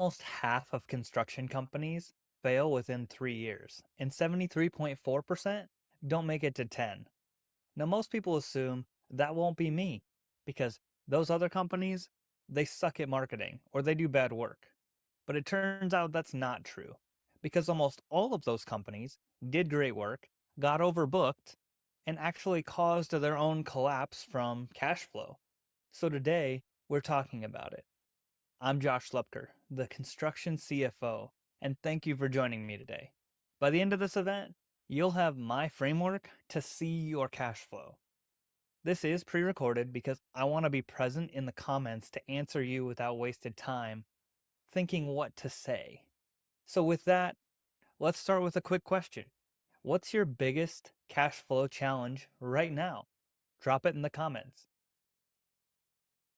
Almost half of construction companies fail within 3 years, and 73.4% don't make it to 10. Now, most people assume that won't be me because those other companies, they suck at marketing or they do bad work. But it turns out that's not true because almost all of those companies did great work, got overbooked, and actually caused their own collapse from cash flow. So today, we're talking about it. I'm Josh Lepker, the construction CFO, and thank you for joining me today. By the end of this event, you'll have my framework to see your cash flow. This is pre-recorded because I want to be present in the comments to answer you without wasted time thinking what to say. So with that, let's start with a quick question. What's your biggest cash flow challenge right now? Drop it in the comments.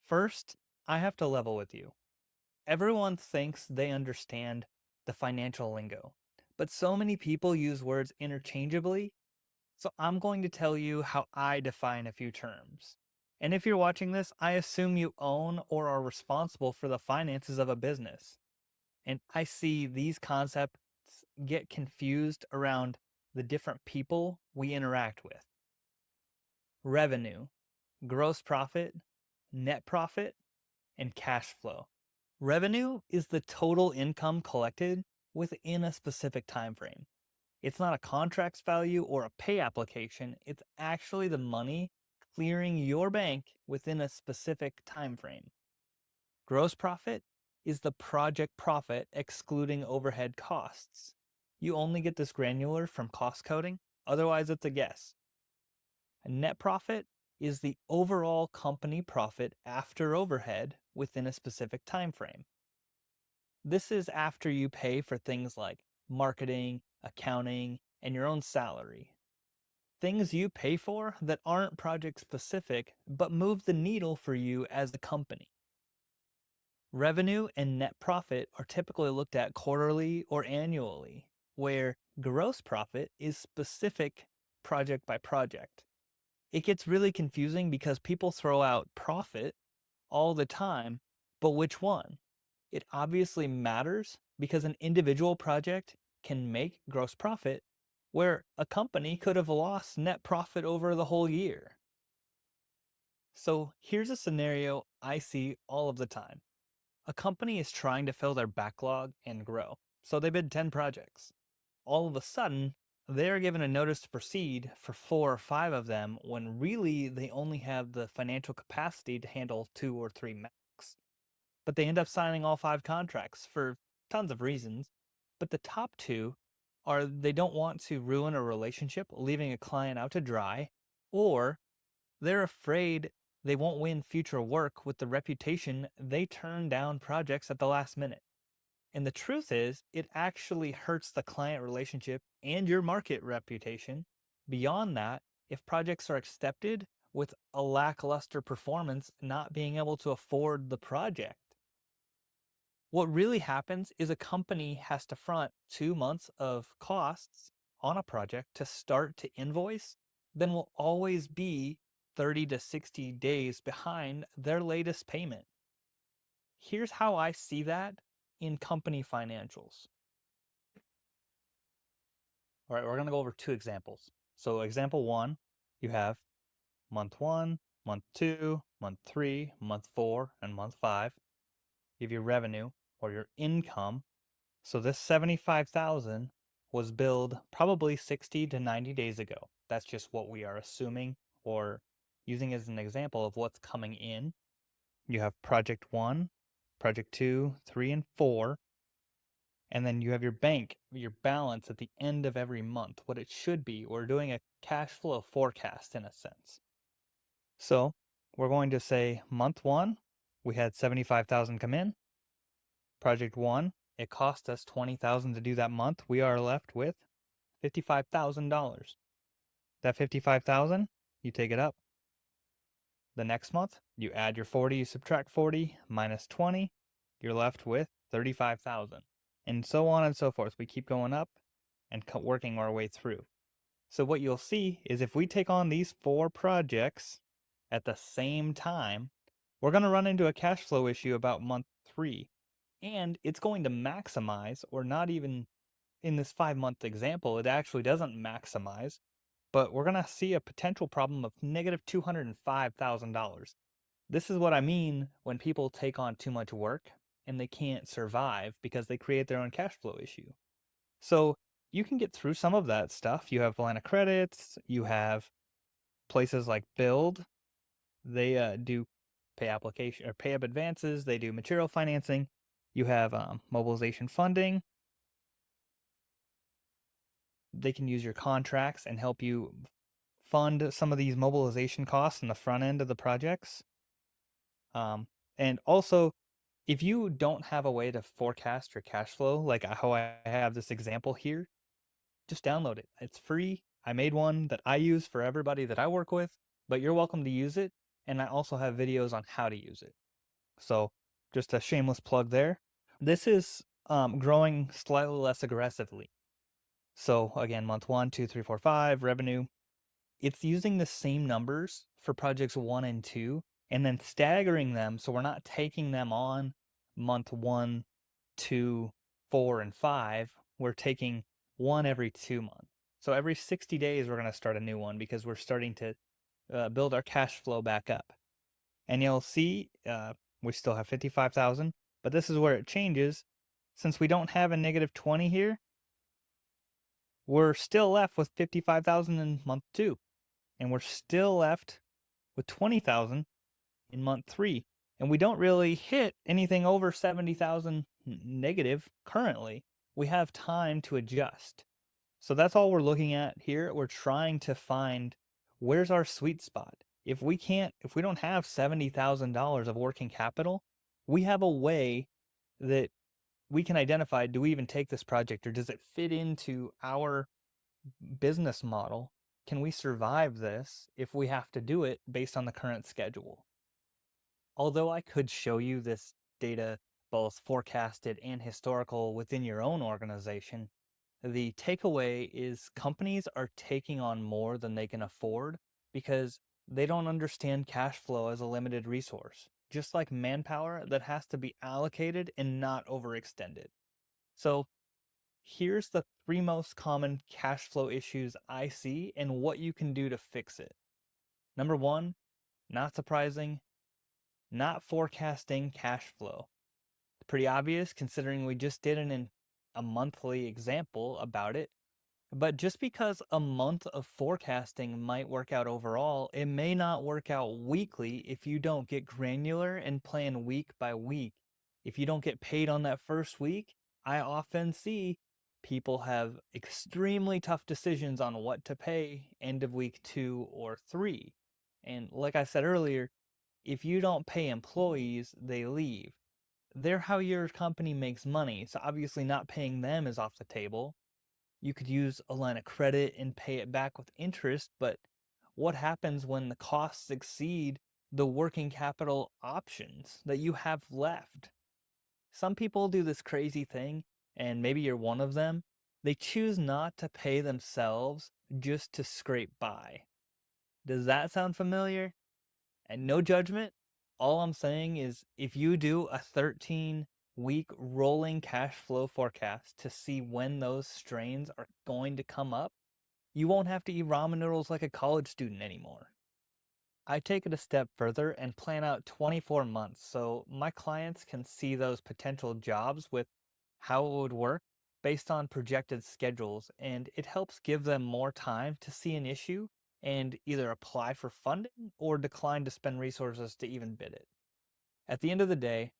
First, I have to level with you. Everyone thinks they understand the financial lingo, but so many people use words interchangeably, so I'm going to tell you how I define a few terms. And if you're watching this, I assume you own or are responsible for the finances of a business. And I see these concepts get confused around the different people we interact with. Revenue, gross profit, net profit, and cash flow. Revenue is the total income collected within a specific time frame. It's not a contract's value or a pay application, it's actually the money clearing your bank within a specific time frame. Gross profit is the project profit excluding overhead costs. You only get this granular from cost coding, otherwise it's a guess. A net profit is the overall company profit after overhead within a specific time frame. This is after you pay for things like marketing, accounting, and your own salary. Things you pay for that aren't project specific but move the needle for you as a company. Revenue and net profit are typically looked at quarterly or annually, where gross profit is specific project by project. It gets really confusing because people throw out profit all the time, but which one? It obviously matters because an individual project can make gross profit where a company could have lost net profit over the whole year. So here's a scenario I see all of the time. A company is trying to fill their backlog and grow, so they bid 10 projects. All of a sudden, they are given a notice to proceed for 4 or 5 of them when really they only have the financial capacity to handle 2 or 3 max. But they end up signing all 5 contracts for tons of reasons. But the top 2 are they don't want to ruin a relationship, leaving a client out to dry, or they're afraid they won't win future work with the reputation they turn down projects at the last minute. And the truth is, it actually hurts the client relationship and your market reputation. Beyond that, if projects are accepted with a lackluster performance not being able to afford the project. What really happens is a company has to front 2 months of costs on a project to start to invoice, then will always be 30 to 60 days behind their latest payment. Here's how I see that in company financials. All right, we're going to go over 2 examples. So example 1, you have month 1, month 2, month 3, month 4, and month 5. You have your revenue or your income. So this 75,000 was billed probably 60 to 90 days ago. That's just what we are assuming or using as an example of what's coming in. You have project 1, project 2, 3, and 4. And then you have your bank, your balance at the end of every month, what it should be. We're doing a cash flow forecast in a sense. So we're going to say month 1, we had 75,000 come in. Project 1, it cost us 20,000 to do that month. We are left with $55,000. That 55,000, you take it up. The next month, you add your 40, you subtract 40 minus 20, you're left with 35,000. And so on and so forth. We keep going up and working our way through. So what you'll see is if we take on these 4 projects at the same time, we're going to run into a cash flow issue about month 3. and it's going to maximize, or not even in this 5-month example, it actually doesn't maximize, but we're going to see a potential problem of negative $205,000. This is what I mean when people take on too much work and they can't survive because they create their own cash flow issue. So you can get through some of that stuff. You have line of credits, you have places like Build. They do pay application or pay up advances, they do material financing. You have mobilization funding. They can use your contracts and help you fund some of these mobilization costs in the front end of the projects. And also, if you don't have a way to forecast your cash flow, like how I have this example here, just download it. It's free. I made one that I use for everybody that I work with, but you're welcome to use it. And I also have videos on how to use it. So just a shameless plug there. This is growing slightly less aggressively. So again, month 1, 2, 3, 4, 5, revenue. It's using the same numbers for projects 1 and 2 and then staggering them so we're not taking them on month 1, 2, 4, and 5. We're taking one every 2 months. So every 60 days we're going to start a new one because we're starting to build our cash flow back up. And you'll see we still have 55,000, but this is where it changes. Since we don't have a negative 20 here, we're still left with 55,000 in month 2. And we're still left with 20,000 in month 3. And we don't really hit anything over 70,000 negative currently. We have time to adjust. So that's all we're looking at here. We're trying to find where's our sweet spot. If we don't have $70,000 of working capital, we have a way that we can identify, do we even take this project or does it fit into our business model? Can we survive this if we have to do it based on the current schedule? Although I could show you this data, both forecasted and historical, within your own organization, the takeaway is companies are taking on more than they can afford because they don't understand cash flow as a limited resource, just like manpower that has to be allocated and not overextended. So here's the 3 most common cash flow issues I see and what you can do to fix it. Number 1, not surprising, not forecasting cash flow. Pretty obvious considering we just did a monthly example about it. But just because a month of forecasting might work out overall, it may not work out weekly if you don't get granular and plan week by week. If you don't get paid on that first week, I often see people have extremely tough decisions on what to pay end of week 2 or 3. And like I said earlier, if you don't pay employees, they leave. They're how your company makes money, so obviously not paying them is off the table. You could use a line of credit and pay it back with interest, but what happens when the costs exceed the working capital options that you have left? Some people do this crazy thing, and maybe you're one of them. They choose not to pay themselves just to scrape by. Does that sound familiar? And no judgment. All I'm saying is if you do a 13-week rolling cash flow forecast to see when those strains are going to come up, you won't have to eat ramen noodles like a college student anymore. I take it a step further and plan out 24 months so my clients can see those potential jobs with how it would work based on projected schedules, and it helps give them more time to see an issue and either apply for funding or decline to spend resources to even bid it. At the end of the day,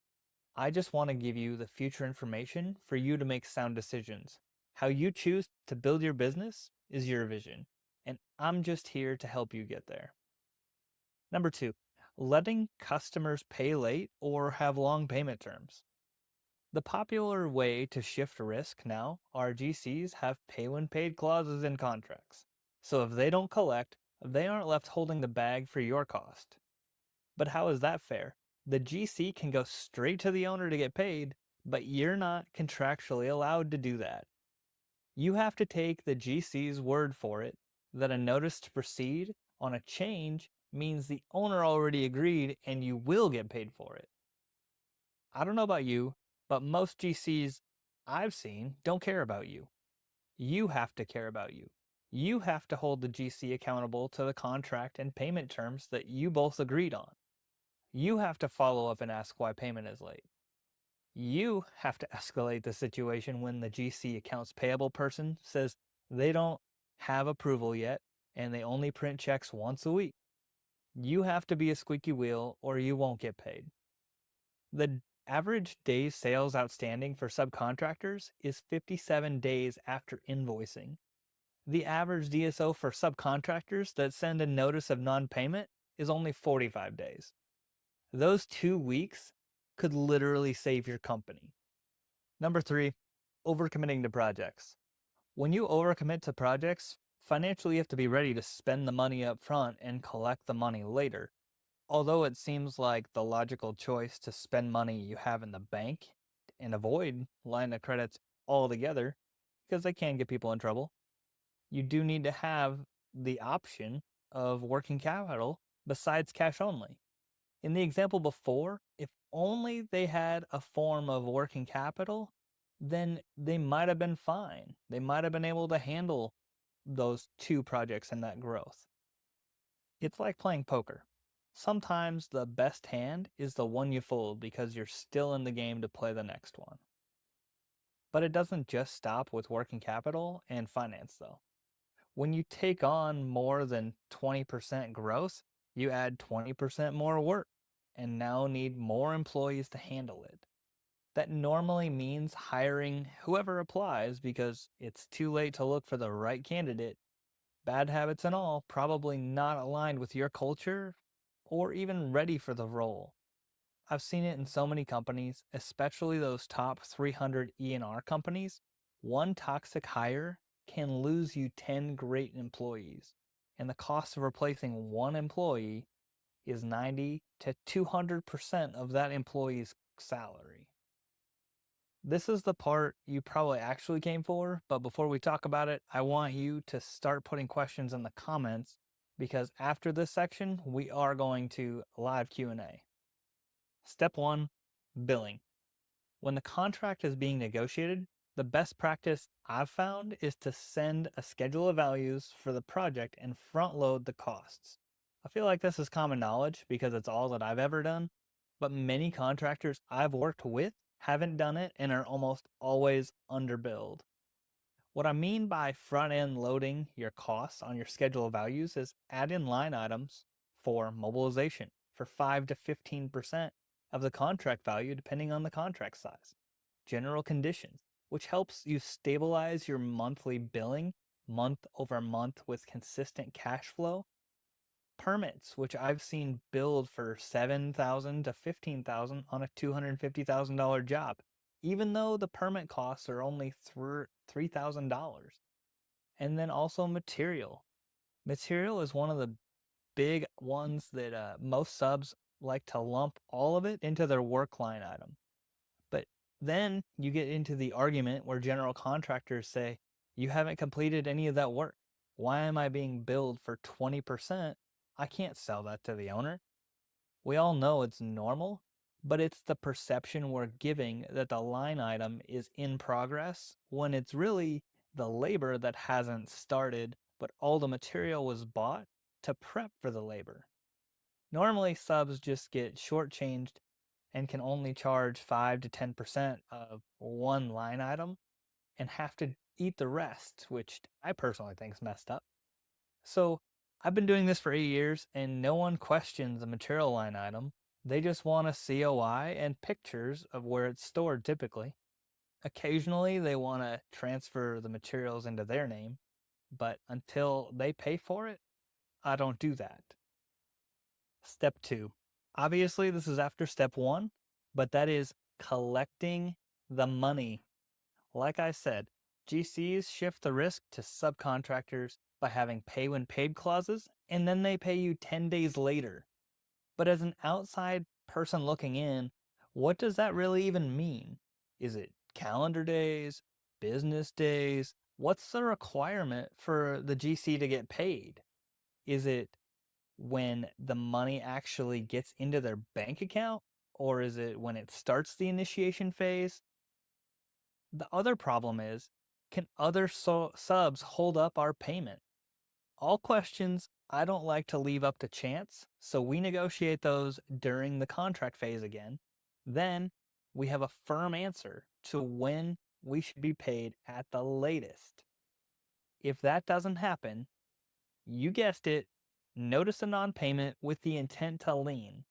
I just want to give you the future information for you to make sound decisions. How you choose to build your business is your vision, and I'm just here to help you get there. Number 2, letting customers pay late or have long payment terms. The popular way to shift risk now are GCs have pay when paid clauses in contracts. So if they don't collect, they aren't left holding the bag for your cost. But how is that fair? The GC can go straight to the owner to get paid, but you're not contractually allowed to do that. You have to take the GC's word for it that a notice to proceed on a change means the owner already agreed and you will get paid for it. I don't know about you, But most GCs I've seen don't care about you. You have to care about you. You have to hold the GC accountable to the contract and payment terms that you both agreed on. You have to follow up and ask why payment is late. You have to escalate the situation when the GC accounts payable person says they don't have approval yet and they only print checks once a week. You have to be a squeaky wheel or you won't get paid. The average days sales outstanding for subcontractors is 57 days after invoicing. The average DSO for subcontractors that send a notice of non-payment is only 45 days. Those 2 weeks could literally save your company. Number 3, overcommitting to projects. When you overcommit to projects, financially you have to be ready to spend the money up front and collect the money later. Although it seems like the logical choice to spend money you have in the bank and avoid line of credits altogether because they can get people in trouble, you do need to have the option of working capital besides cash only. In the example before, if only they had a form of working capital, then they might have been fine. They might have been able to handle those 2 projects and that growth. It's like playing poker. Sometimes the best hand is the one you fold because you're still in the game to play the next one. But it doesn't just stop with working capital and finance though. When you take on more than 20% growth, you add 20% more work and now need more employees to handle it. That normally means hiring whoever applies because it's too late to look for the right candidate. Bad habits and all, probably not aligned with your culture or even ready for the role. I've seen it in so many companies, especially those top 300 E&R companies. One toxic hire can lose you 10 great employees, and the cost of replacing one employee is 90 to 200% of that employee's salary. This is the part you probably actually came for, but before we talk about it, I want you to start putting questions in the comments because after this section, we are going to live Q&A. Step 1, billing. When the contract is being negotiated, the best practice I've found is to send a schedule of values for the project and front load the costs. I feel like this is common knowledge because it's all that I've ever done, but many contractors I've worked with haven't done it and are almost always underbilled. What I mean by front-end loading your costs on your schedule of values is add in line items for mobilization for 5 to 15% of the contract value depending on the contract size. General conditions, which helps you stabilize your monthly billing month over month with consistent cash flow. Permits, which I've seen billed for $7,000 to $15,000 on a $250,000 job, even though the permit costs are only $3,000. And then also material. Material is one of the big ones that most subs like to lump all of it into their work line item. But then you get into the argument where general contractors say, you haven't completed any of that work. Why am I being billed for 20%? I can't sell that to the owner. We all know it's normal, but it's the perception we're giving that the line item is in progress when it's really the labor that hasn't started, but all the material was bought to prep for the labor. Normally, subs just get shortchanged and can only charge 5 to 10% of one line item and have to eat the rest, which I personally think is messed up. So I've been doing this for 8 years and no one questions the material line item. They just want a COI and pictures of where it's stored typically. Occasionally they want to transfer the materials into their name, but until they pay for it, I don't do that. Step 2. Obviously this is after step 1, but that is collecting the money. Like I said, GCs shift the risk to subcontractors by having pay when paid clauses, and then they pay you 10 days later. But as an outside person looking in, what does that really even mean? Is it calendar days, business days? What's the requirement for the GC to get paid? Is it when the money actually gets into their bank account? Or is it when it starts the initiation phase? The other problem is, can other subs hold up our payment? All questions I don't like to leave up to chance, so we negotiate those during the contract phase again. Then we have a firm answer to when we should be paid at the latest. If that doesn't happen, you guessed it, notice a non-payment with the intent to lien.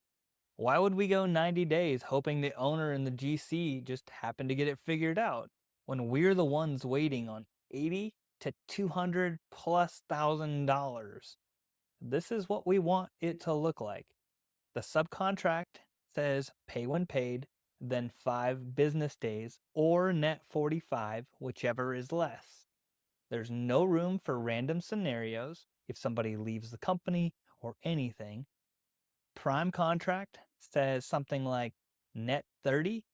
Why would we go 90 days hoping the owner and the GC just happen to get it figured out when we're the ones waiting on 80 to 200 plus $1,000? This is what we want it to look like. The subcontract says pay when paid, then 5 business days, or net 45, whichever is less. There's no room for random scenarios if somebody leaves the company or anything. Prime contract says something like net 30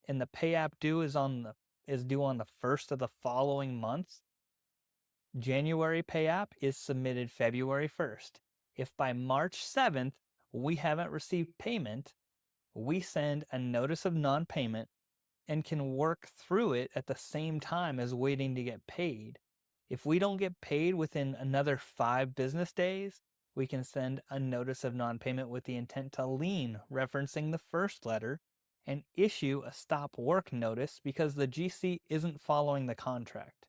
and the pay app due is due on the first of the following month. January pay app is submitted February 1st. If by March 7th we haven't received payment, we send a notice of non-payment and can work through it at the same time as waiting to get paid. If we don't get paid within another 5 business days, we can send a notice of non-payment with the intent to lien, referencing the first letter, and issue a stop work notice because the GC isn't following the contract.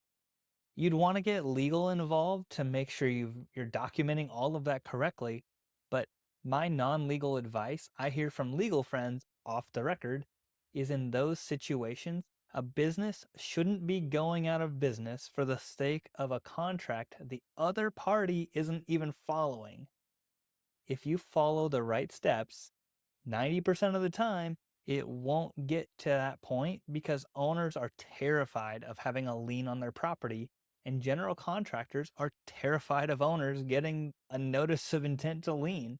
You'd want to get legal involved to make sure you're documenting all of that correctly, but my non-legal advice I hear from legal friends off the record is in those situations, a business shouldn't be going out of business for the sake of a contract the other party isn't even following. If you follow the right steps, 90% of the time, it won't get to that point because owners are terrified of having a lien on their property, and general contractors are terrified of owners getting a notice of intent to lien.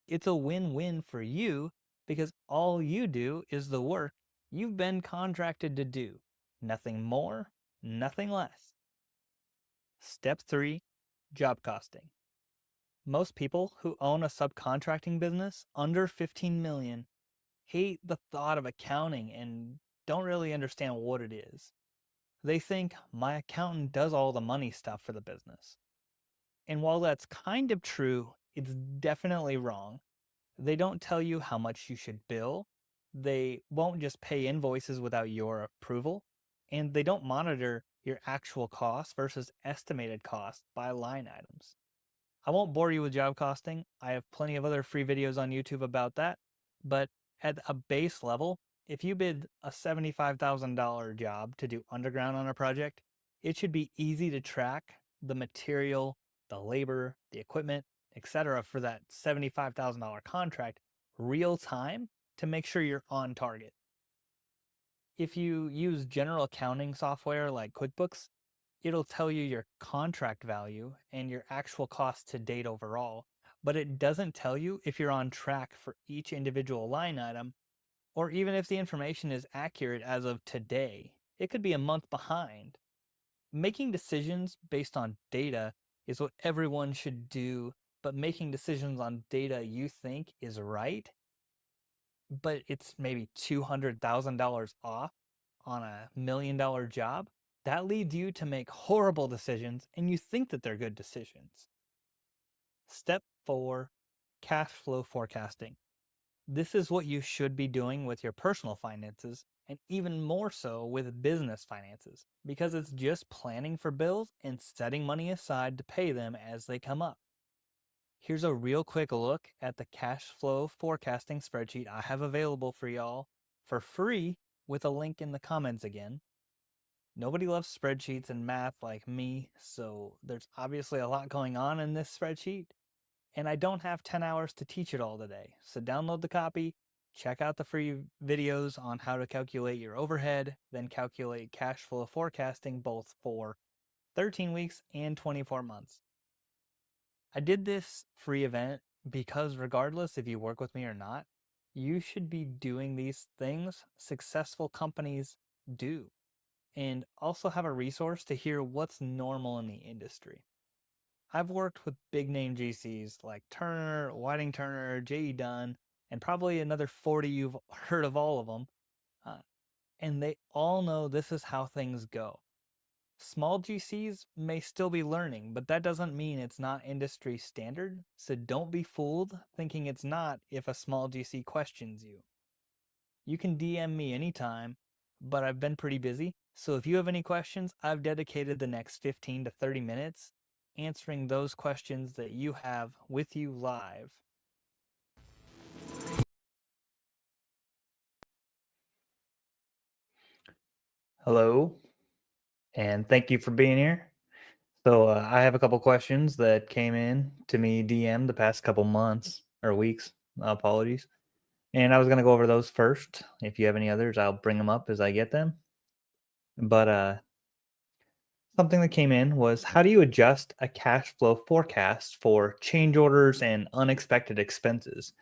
It's a win-win for you because all you do is the work you've been contracted to do. Nothing more, nothing less. Step 3, job costing. Most people who own a subcontracting business under 15 million hate the thought of accounting and don't really understand what it is. They think my accountant does all the money stuff for the business. And while that's kind of true, it's definitely wrong. They don't tell you how much you should bill. They won't just pay invoices without your approval. And they don't monitor your actual costs versus estimated costs by line items. I won't bore you with job costing. I have plenty of other free videos on YouTube about that. But at a base level, if you bid a $75,000 job to do underground on a project, it should be easy to track the material, the labor, the equipment, etc. for that $75,000 contract real time to make sure you're on target. If you use general accounting software like QuickBooks, it'll tell you your contract value and your actual cost to date overall, but it doesn't tell you if you're on track for each individual line item or even if the information is accurate as of today. It could be a month behind. Making decisions based on data is what everyone should do, but making decisions on data you think is right, but it's maybe $200,000 off on a $1 million job, that leads you to make horrible decisions and you think that they're good decisions. Step 4, cash flow forecasting. This is what you should be doing with your personal finances and even more so with business finances because it's just planning for bills and setting money aside to pay them as they come up. Here's a real quick look at the cash flow forecasting spreadsheet I have available for y'all for free with a link in the comments again. Nobody loves spreadsheets and math like me, so there's obviously a lot going on in this spreadsheet, and I don't have 10 hours to teach it all today. So download the copy, check out the free videos on how to calculate your overhead, then calculate cash flow forecasting both for 13 weeks and 24 months. I did this free event because regardless if you work with me or not, you should be doing these things successful companies do, and also have a resource to hear what's normal in the industry. I've worked with big name GCs like Turner, Whiting Turner, J.E. Dunn, and probably another 40 you've heard of all of them. Uh, and they all know this is how things go. Small GCs may still be learning, but that doesn't mean it's not industry standard. So don't be fooled thinking it's not if a small GC questions you. You can DM me anytime, but I've been pretty busy. So if you have any questions, I've dedicated the next 15 to 30 minutes answering those questions that you have with you live. Hello, and thank you for being here. So I have a couple questions that came in to me DM the past couple months or weeks. Apologies. And I was going to go over those first. If you have any others, I'll bring them up as I get them. But something that came in was, how do you adjust a cash flow forecast for change orders and unexpected expenses?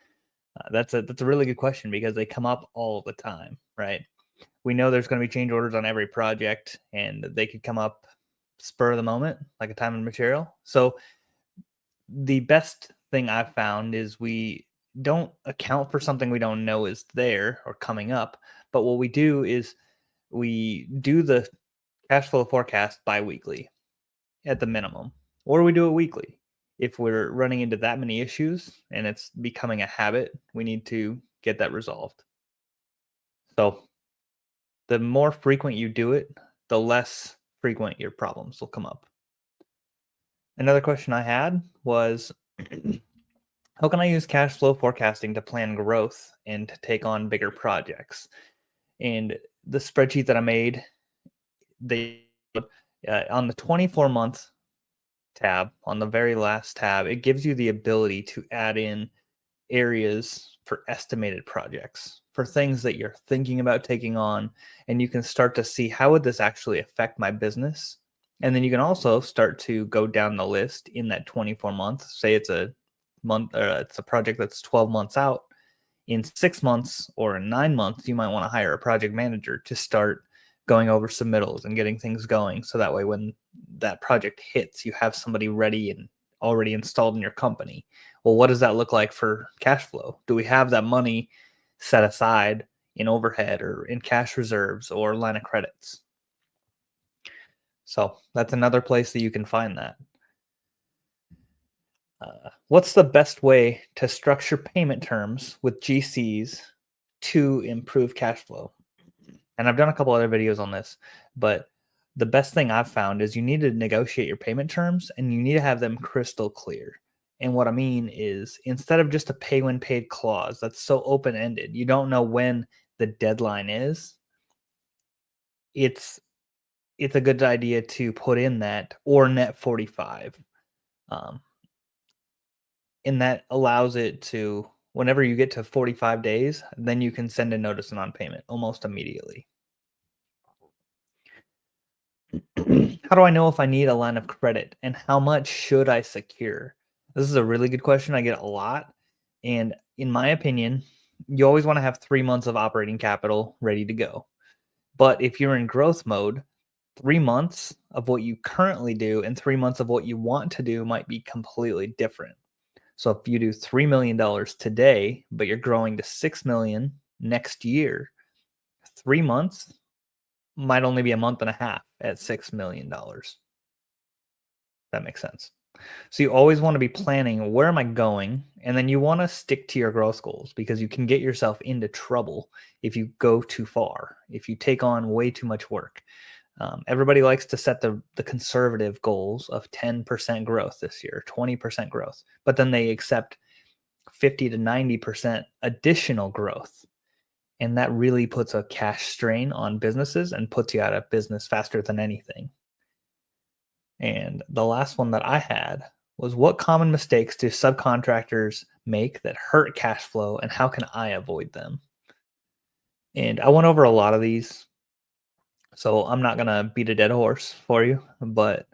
That's a really good question because they come up all the time, right? We know there's going to be change orders on every project, and they could come up spur of the moment, like a time and material. So the best thing I've found is we don't account for something we don't know is there or coming up, but what we do is we do the cash flow forecast biweekly at the minimum, or we do it weekly. If we're running into that many issues and it's becoming a habit, we need to get that resolved. So the more frequent you do it, the less frequent your problems will come up. Another question I had was, how can I use cash flow forecasting to plan growth and to take on bigger projects? And the spreadsheet that I made, they on the 24-month tab, on the very last tab, it gives you the ability to add in areas for estimated projects, for things that you're thinking about taking on, and you can start to see, how would this actually affect my business? And then you can also start to go down the list in that 24 month. Say it's a month, or it's a project that's 12 months out. In 6 months or in 9 months, you might want to hire a project manager to start going over submittals and getting things going. So that way, when that project hits, you have somebody ready and already installed in your company. Well, what does that look like for cash flow? Do we have that money set aside in overhead or in cash reserves or line of credits? So that's another place that you can find that. What's the best way to structure payment terms with GCs to improve cash flow? And I've done a couple other videos on this, but the best thing I've found is you need to negotiate your payment terms and you need to have them crystal clear. And what I mean is, instead of just a pay when paid clause that's so open ended, you don't know when the deadline is. It's a good idea to put in that or net 45. Um, and that allows it to, whenever you get to 45 days, then you can send a notice of non-payment almost immediately. How do I know if I need a line of credit and how much should I secure? This is a really good question. I get a lot. And in my opinion, you always want to have 3 months of operating capital ready to go. But if you're in growth mode, 3 months of what you currently do and 3 months of what you want to do might be completely different. So if you do $3 million today, but you're growing to 6 million next year, 3 months might only be a month and a half at $6 million. That makes sense. So you always want to be planning, where am I going? And then you want to stick to your growth goals, because you can get yourself into trouble if you go too far, if you take on way too much work. Everybody likes to set the conservative goals of 10% growth this year, 20% growth, but then they accept 50 to 90% additional growth. And that really puts a cash strain on businesses and puts you out of business faster than anything. And the last one that I had was, what common mistakes do subcontractors make that hurt cash flow, and how can I avoid them? And I went over a lot of these, so I'm not going to beat a dead horse for you, but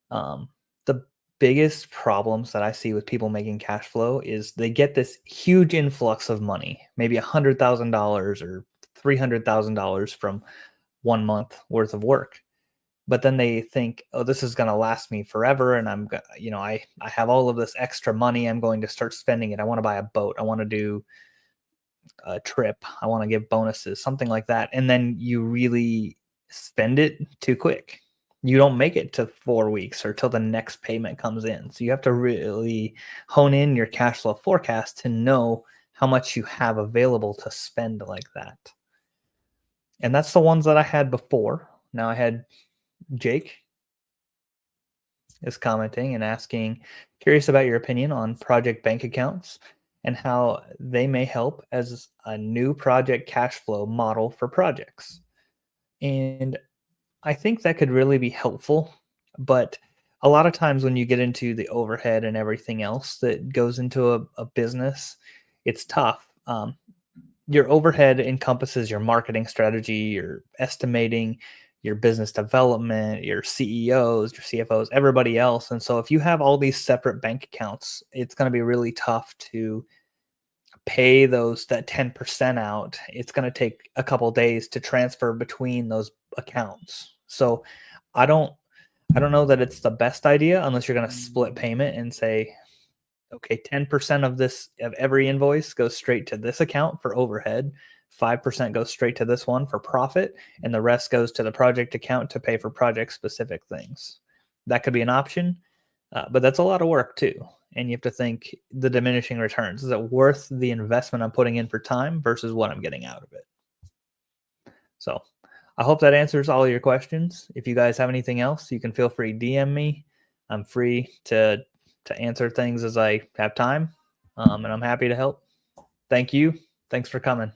the biggest problems that I see with people making cash flow is they get this huge influx of money, maybe $100,000 or $300,000 from 1 month worth of work. But then they think, oh, this is going to last me forever. And I have all of this extra money. I'm going to start spending it. I want to buy a boat. I want to do a trip, I want to give bonuses, something like that. And then you really spend it too quick. You don't make it to 4 weeks or till the next payment comes in. So you have to really hone in your cash flow forecast to know how much you have available to spend like that. And that's the ones that I had before. Now I had Jake is commenting and asking, curious about your opinion on project bank accounts and how they may help as a new project cash flow model for projects. And I think that could really be helpful, but a lot of times when you get into the overhead and everything else that goes into a business, it's tough. Your overhead encompasses your marketing strategy, your estimating, your business development, your CEOs, your CFOs, everybody else. And so if you have all these separate bank accounts, it's going to be really tough to pay that 10% out. It's going to take a couple days to transfer between those accounts. So I don't I don't know that it's the best idea unless you're going to split payment and say, okay, 10% of every invoice goes straight to this account for overhead, 5% goes straight to this one for profit, and the rest goes to the project account to pay for project specific things. That could be an option, but that's a lot of work too. And you have to think the diminishing returns. Is it worth the investment I'm putting in for time versus what I'm getting out of it? So I hope that answers all your questions. If you guys have anything else, you can feel free to DM me. I'm free to answer things as I have time, and I'm happy to help. Thank you. Thanks for coming.